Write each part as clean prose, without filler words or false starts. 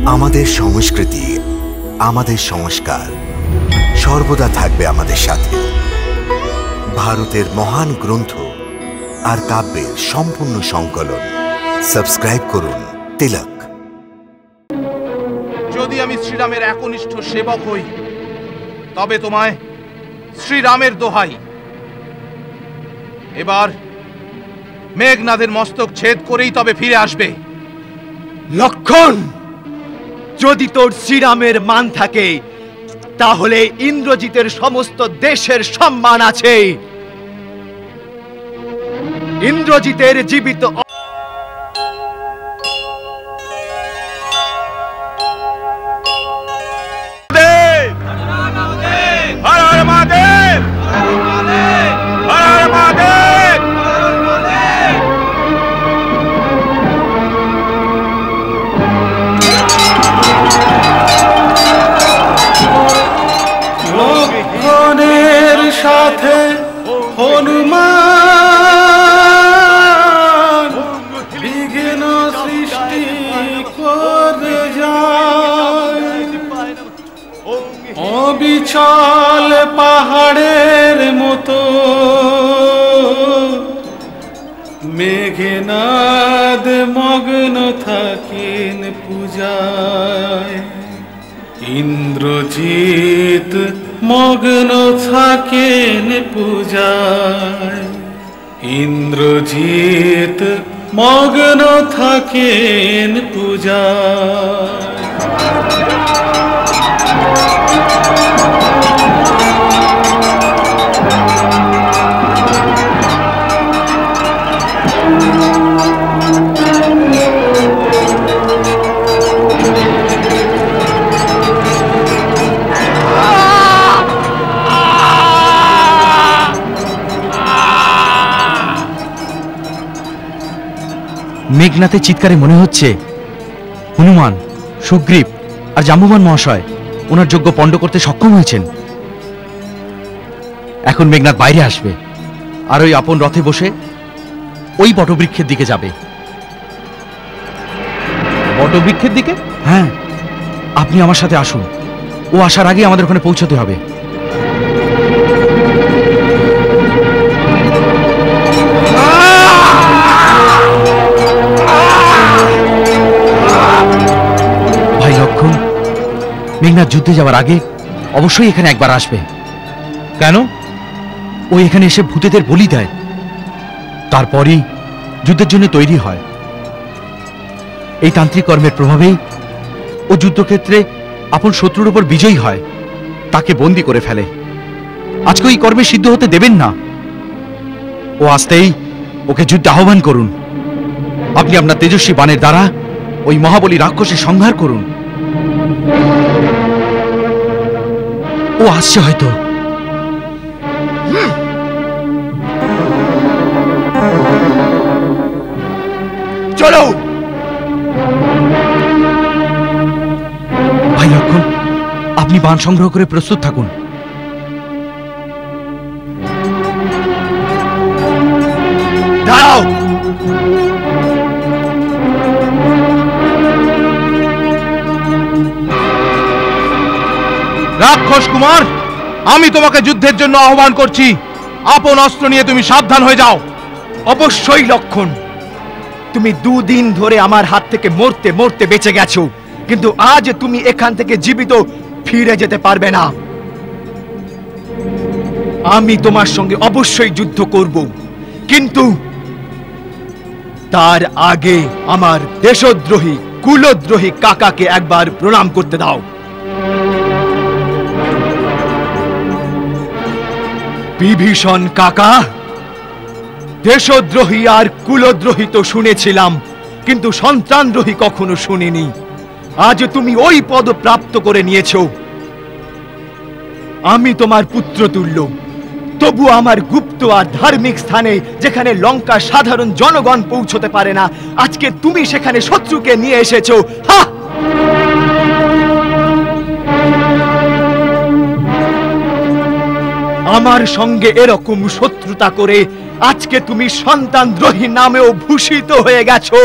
আমাদের সংস্কৃতি, আমাদের সংস্কার সর্বদা থাকবে আমাদের সাথে। ভারতের মহান গ্রন্থ আর কাব্যের সম্পূর্ণ সংকলন। সাবস্ক্রাইব করুন তিলক। যদি আমি শ্রীরামের একনিষ্ঠ সেবক হই, তবে তোমায় শ্রীরামের দোহাই, এবার মেঘনাদের মস্তক ছেদ করেই তবে ফিরে আসবে। লক্ষণ, যদি তোর শ্রীরামের মান থাকে, তাহলে ইন্দ্রজিতের সমস্ত দেশের সম্মান আছে। ইন্দ্রজিতের জীবিত সাথে হনুমান বিঘ্ন সৃষ্টি করে যায়। অবিচল পাহাড়ের মতো মেঘনাদ মগ্ন থাকেন পূজায়। ইন্দ্রজিৎ মগ্ন থাকেন পূজায়। ইন্দ্রজিৎ মগ্ন থাকেন পূজায়। মেঘনাথের চিৎকারে মনে হচ্ছে হনুমান, সুগ্রীব আর জাম্বুবান মহাশয় ওনার যজ্ঞ পণ্ড করতে সক্ষম হয়েছেন। এখন মেঘনাথ বাইরে আসবে আর ওই আপন রথে বসে ওই বটবৃক্ষের দিকে যাবে। বটবৃক্ষের দিকে? হ্যাঁ, আপনি আমার সাথে আসুন। ও আসার আগে আমাদের ওখানে পৌঁছতে হবে। ভাই লক্ষণ, মেঘনাথ যুদ্ধে যাওয়ার আগে অবশ্যই এখানে একবার আসবে। কেন? ও এখানে এসে ভূতেদের বলি দেয়, তারপরই যুদ্ধের জন্য তৈরি হয়। এই তান্ত্রিক কর্মের প্রভাবেই ও যুদ্ধক্ষেত্রে আপন শত্রুর উপর বিজয়ী হয়, তাকে বন্দী করে ফেলে। আজকে ওই কর্মে সিদ্ধ হতে দেবেন না। ও আসতেই ওকে যুদ্ধে আহ্বান করুন। আপনি আপনার তেজস্বী বাণের দ্বারা ওই মহাবলী রাক্ষসের সংহার করুন। ও আসছে হয়তো। চলো ভাই লক্ষণ, আপনি বাণ সংগ্রহ করে প্রস্তুত থাকুন। দাঁড়াও! রাক্ষস কুমার, আমি তোমাকে যুদ্ধের জন্য আহ্বান করছি। আপন অস্ত্র নিয়ে তুমি সাবধান হয়ে যাও। অবশ্যই লক্ষণ, তুমি দুদিন ধরে আমার হাত থেকে মরতে মরতে বেঁচে গেছো, কিন্তু আজ তুমি এখান থেকে জীবিত ফিরে যেতে পারবে না। আমি তোমার সঙ্গে অবশ্যই যুদ্ধ করব, কিন্তু তার আগে আমার দেশদ্রোহী কুলদ্রোহী কাকাকে একবার প্রণাম করতে দাও। বিভীষণ কাকা, দেশদ্রোহী আর কুলদ্রোহী তো শুনেছিলাম, কিন্তু সন্তানদ্রোহী কখনো শুনিনি। আজ তুমি ওই পদ প্রাপ্ত করে নিয়েছো। আমি তোমার পুত্রতুল্য, তবু আমার গুপ্ত আর ধার্মিক স্থানে, যেখানে লঙ্কার সাধারণ জনগণ পৌঁছতে পারে না, আজকে তুমি সেখানে শত্রুকে নিয়ে এসেছো। হা! আমার সঙ্গে এরকম শত্রুতা করে আজকে তুমি সন্তানদ্রোহী নামেও ভূষিত হয়ে গেছো।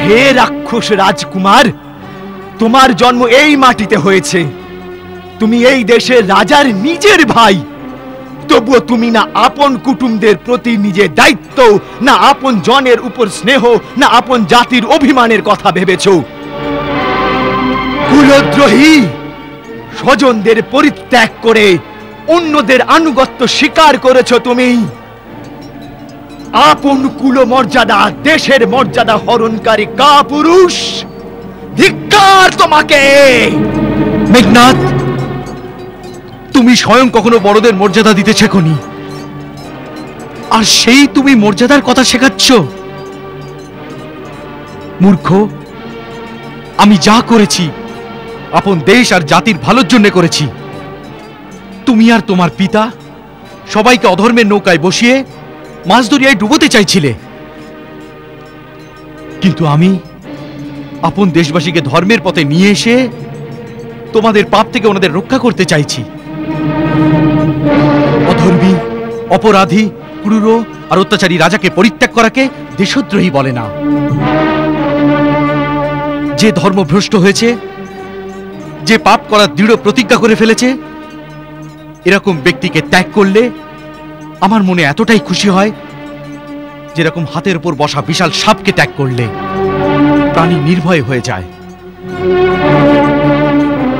হে রাক্ষস রাজকুমার, তোমার জন্ম এই মাটিতে হয়েছে, তুমি এই দেশের রাজার নিজের ভাই, তবুও তুমি না আপন কুটুমদের প্রতি নিজের দায়িত্ব, না আপন জনের উপর স্নেহ, না আপন জাতির অভিমানের কথা ভেবেছো। কুলদ্রোহী, স্বজনদের পরিত্যাগ করে অন্যদের আনুগত্য স্বীকার করেছো তুমি। আপন কুল মর্যাদা, দেশের মর্যাদা হরণকারী কাপুরুষ, ধিক্কার তোমাকে। মেঘনাদ, তুমি স্বয়ং কখনো বড়দের মর্যাদা দিতে শেখনি, আর সেই তুমি মর্যাদার কথা শেখাচ্ছ। মূর্খ, আমি যা করেছি আপন দেশ আর জাতির ভালোর জন্য করেছি। তুমি আর তোমার পিতা সবাইকে অধর্মের নৌকায় বসিয়ে মাছ দরিয়ায় ডুবোতে চাইছিলে, কিন্তু আমি আপন দেশবাসীকে ধর্মের পথে নিয়ে এসে তোমাদের পাপ থেকে ওনাদের রক্ষা করতে চাইছি। অধর্মী, অপরাধী, ক্রূর আর অত্যাচারী রাজাকে পরিত্যাগ করাকে দেশদ্রোহী বলে না। যে ধর্মভ্রষ্ট হয়েছে, যে পাপ করার দৃঢ় প্রতিজ্ঞা করে ফেলেছে, এরকম ব্যক্তিকে ত্যাগ করলে আমার মনে এতটাই খুশি হয় যেরকম হাতের উপর বসা বিশাল সাপকে ত্যাগ করলে প্রাণী নির্ভয় হয়ে যায়।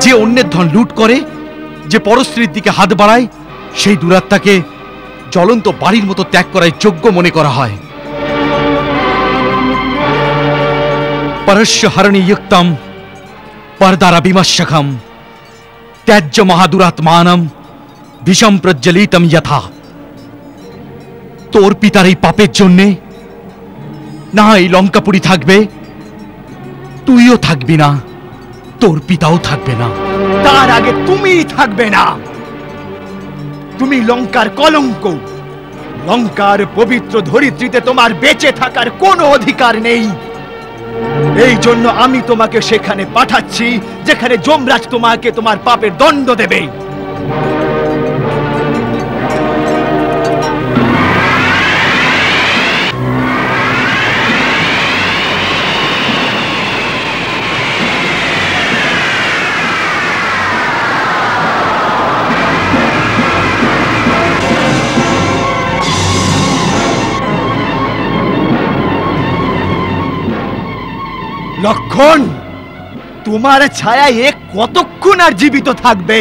যে অন্যের ধন লুট করে, যে পরস্ত্রীর দিকে হাত বাড়ায়, সেই দুরাত্মাকে জ্বলন্ত বাড়ির মতো ত্যাগ করায় যোগ্য মনে করা হয়। পরস্য হরণী যুক্তম পরদারা বিমর্শকম ত্যাজ্য মহাদুরাত্মানম বিষম প্রজ্বলিতম যথা। তোর পিতার এই পাপের জন্যে না এই লঙ্কাপুরী থাকবে, তুইও থাকবি না, তোর পিতাও থাকবে না। তার আগে তুমিই থাকবে না। তুমি লঙ্কার কলঙ্ক। লঙ্কার পবিত্র ধরিত্রীতে তোমার বেঁচে থাকার কোনো অধিকার নেই। এই জন্য আমি তোমাকে সেখানে পাঠাচ্ছি যেখানে যমরাজ তোমাকে তোমার পাপের দণ্ড দেবে। লক্ষণ, তোমার ছায়া এ কতক্ষণ আর জীবিত থাকবে,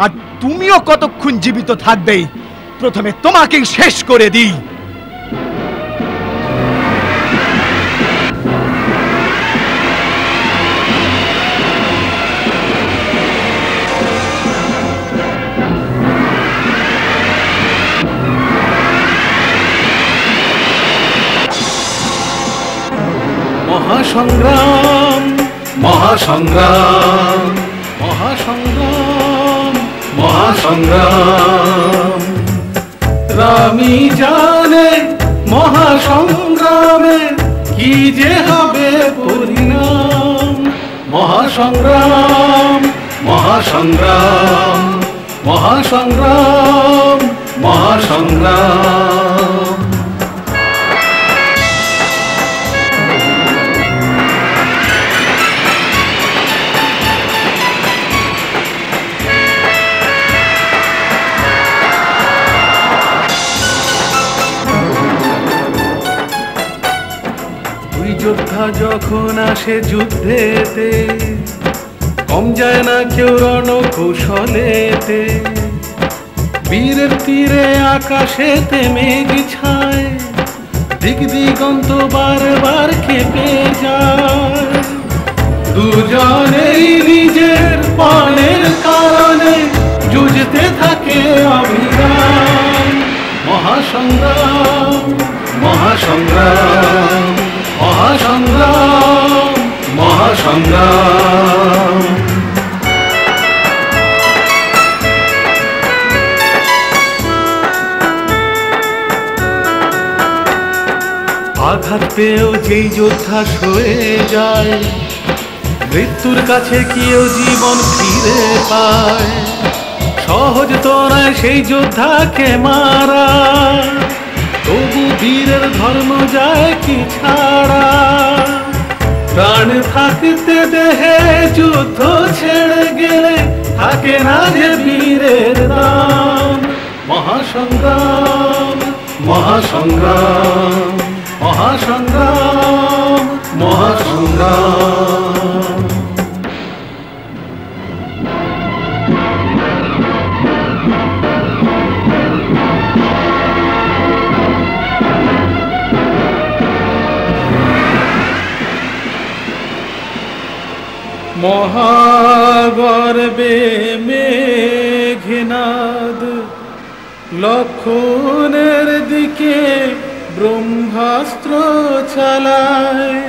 আর তুমিও কতক্ষণ জীবিত থাকবে। প্রথমে তোমাকেই শেষ করে দিই। মহাসংগ্রাম, মহাসংগ্রাম, মহাসংগ্রাম, মহাসংগ্রাম। রামী জানে মহাসংগ্রামে কি যে হবে পরিণাম। মহাসংগ্রাম, মহাসংগ্রাম, মহাসংগ্রাম, মহাসংগ্রাম। যোদ্ধা যখন আসে যুদ্ধেতে, কম যায় না কেউ রণকৌশলেতে। বীরের তীরে আকাশেতে মেঘ ছায়, দিক দিগন্ত বারবার কেঁপে যায়। দুজনেই নিজের প্রাণের কারণে যুঝতে থাকে অবিরাম। মহাসংগ্রাম, মহাসংগ্রাম, মহাসংগ্রাম, মহাসংগ্রাম। আঘাত পেয়েও যেই যোদ্ধা সয়ে যায়, মৃত্যুর কাছে কেউ জীবন ফিরে পায়। সহজ তো নয় সেই যোদ্ধাকে মারা, তবু বীরের ধর্ম যায় কি ছাড়া। প্রাণ থাকতে দেহে যুদ্ধ ছেড়ে গেলে থাকে না যে বীরের দাম। মহাসংগ্রাম মহাসংগ্রাম মহাসংগ্রাম মহাসংগ্রাম। মহাগর্বে মেঘনাদ লক্ষণের দিকে ব্রহ্মাস্ত্র চালায়।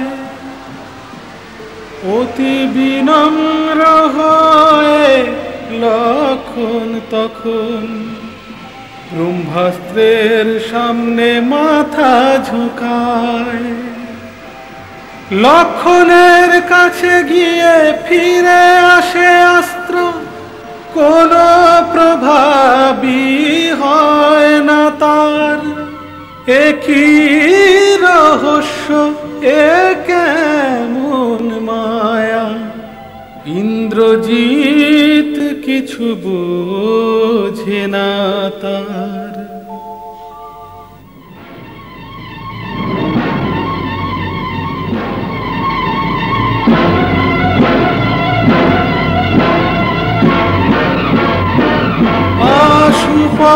অতি বিনম্র হয়ে লক্ষণ তখন ব্রহ্মাস্ত্রের সামনে মাথা ঝুঁকায়। লক্ষণের কাছে গিয়ে ফিরে আসে অস্ত্র, কোনো প্রভাবী হয় না তার। একই রহস্য, এ কেমন মায়া, ইন্দ্রজিৎ কিছু বোঝে না তার।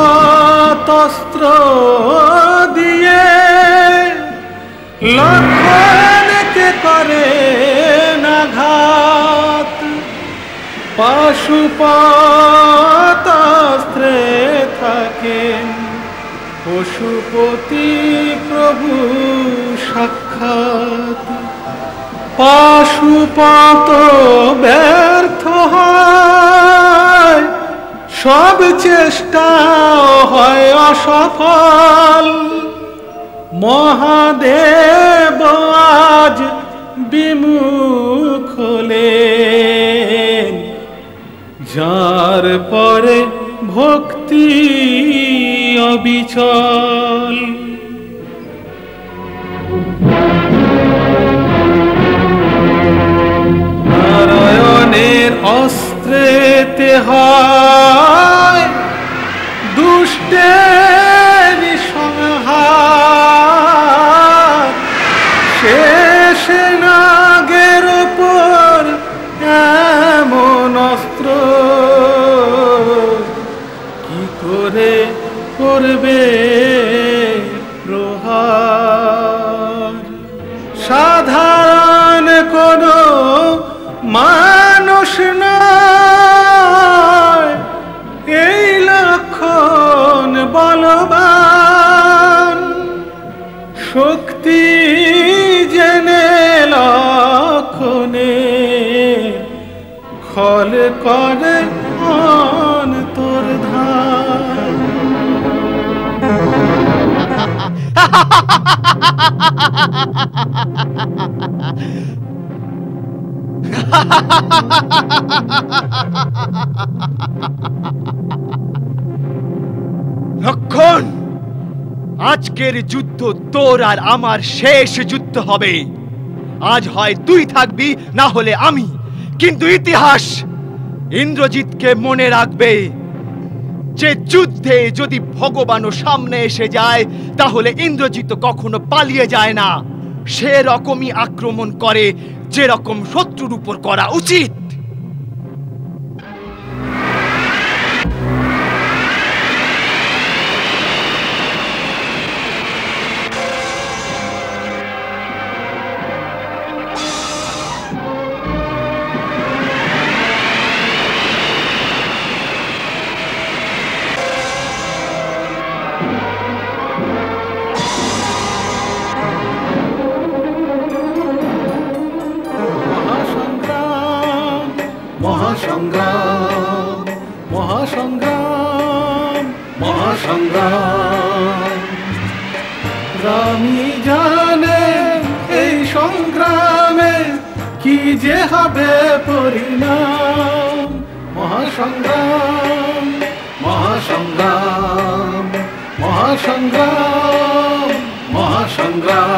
পাশুপাতস্ত্র দিয়ে লক্ষণকে করে নাঘাত। পাশুপাতস্ত্রে থাকেন পশুপতি প্রভু সাক্ষাৎ। পাশুপাত ব্যর্থ হয়, সব চেষ্টা হয় অসফল। মহাদেব আজ বিমুখ হলেন, যার পরে ভক্তি অবিচল। নারায়ণের অস্ত্রেতে হয় দুষ্টের সংহার। শেষ নাগের উপর এমন অস্ত্র কি করে করবে প্রহার। সাধারণ কোনো মানুষ নয়, এই লক্ষণ বলবান। শক্তি জেনে লক্ষণে খল করে অন্তর্ধান। লক্ষণ, আজকের যুদ্ধ তোর আর আমার শেষ যুদ্ধ হবে। আজ হয় তুই থাকবি, না হলে আমি। কিন্তু ইতিহাস ইন্দ্রজিৎকে মনে রাখবে যে যুদ্ধে যদি ভগবানও সামনে এসে যায়, তাহলে ইন্দ্রজিৎ কখনো পালিয়ে যায় না। সে রকমই আক্রমণ করে যেরকম শত্রুর উপর করা উচিত। মহাসংগ্রাম মহাসংগ্রাম মহাসংগ্রাম। রামী জানে এই সংগ্রামে কি যে হবে পরিণাম। মহাসংগ্রাম মহাসংগ্রাম মহাসংগ্রাম মহাসংগ্রাম।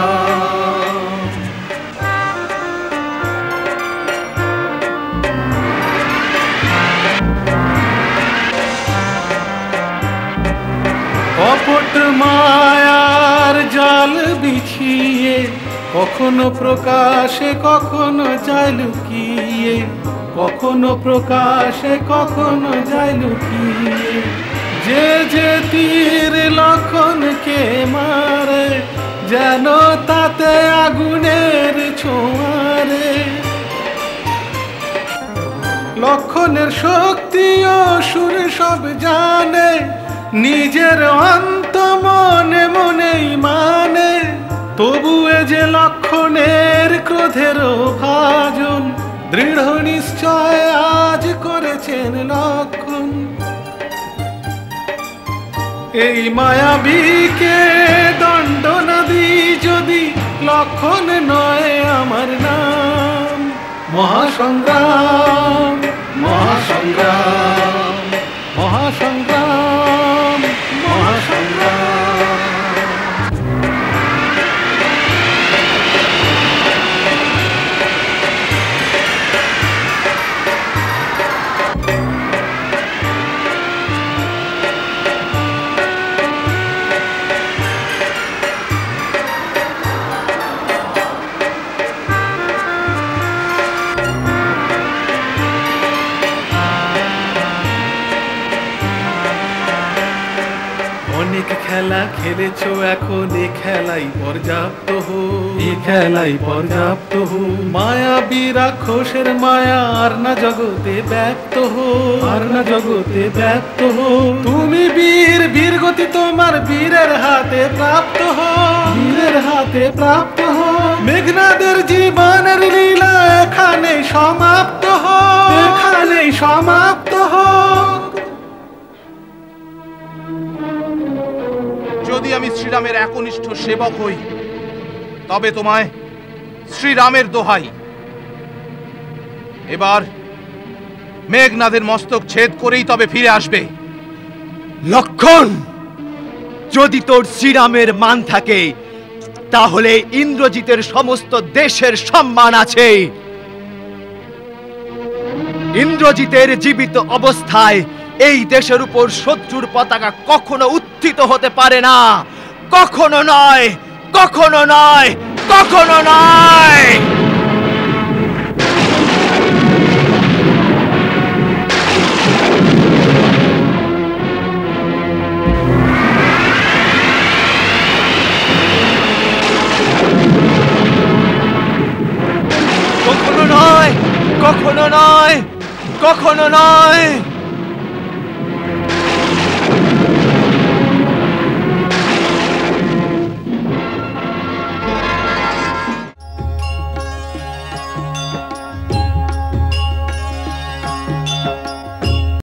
কখনো প্রকাশে কখনো যায় লুকিয়ে, কখনো প্রকাশে কখনো যায় লুকিয়ে। যে যে তীর লক্ষণকে মারে, যেন তাতে আগুনের ছোঁয়ারে। লক্ষণের শক্তি ও সুর সব জানে, নিজের অন্ত মনে মনেই মানে। তবু এ যে লক্ষণের ক্রোধের ভাজন, দৃঢ় নিশ্চয় আজ করেছেন লক্ষণ। এই মায়াবীকে দণ্ড না দিই যদি, লক্ষণ নয় আমার নাম। মহাসংগ্রাম, মহাসংগ্রাম, মহাসংগ্রাম, মহাসংগ্রাম। অনেক খেলা খেলেছো, এখন এ খেলাই পর্যাপ্ত হো, এ খেলাই পর্যাপ্ত হো। মায়াবী রাক্ষসের মায়া আর না জগতে ব্যক্ত হো, আর না জগতে ব্যক্ত হো। তুমি বীর, বীর গতি তোমার বীরের হাতে প্রাপ্ত হো, বীরের হাতে প্রাপ্ত হো। মেঘনাদের জীবনের লীলা এখানে সমাপ্ত হো, এখানে সমাপ্ত হো। যদি আমি শ্রীরামের একনিষ্ঠ সেবক হই, তবে তোমায় শ্রীরামের দোহাই, এবার মেঘনাদের মস্তক ছেদ করেই তবে ফিরে আসবে। লক্ষণ, যদি তোর শ্রীরামের মান থাকে, তাহলে ইন্দ্রজিতের সমস্ত দেশের সম্মান আছে। ইন্দ্রজিতের জীবিত অবস্থায় এই দেশের উপর শত্রুর পতাকা কখনো উত্থিত হতে পারে না। কখনো নয়, কখনো নয়, কখনো নয়। কখনো নয়, কখনো নয়, কখনো নয়।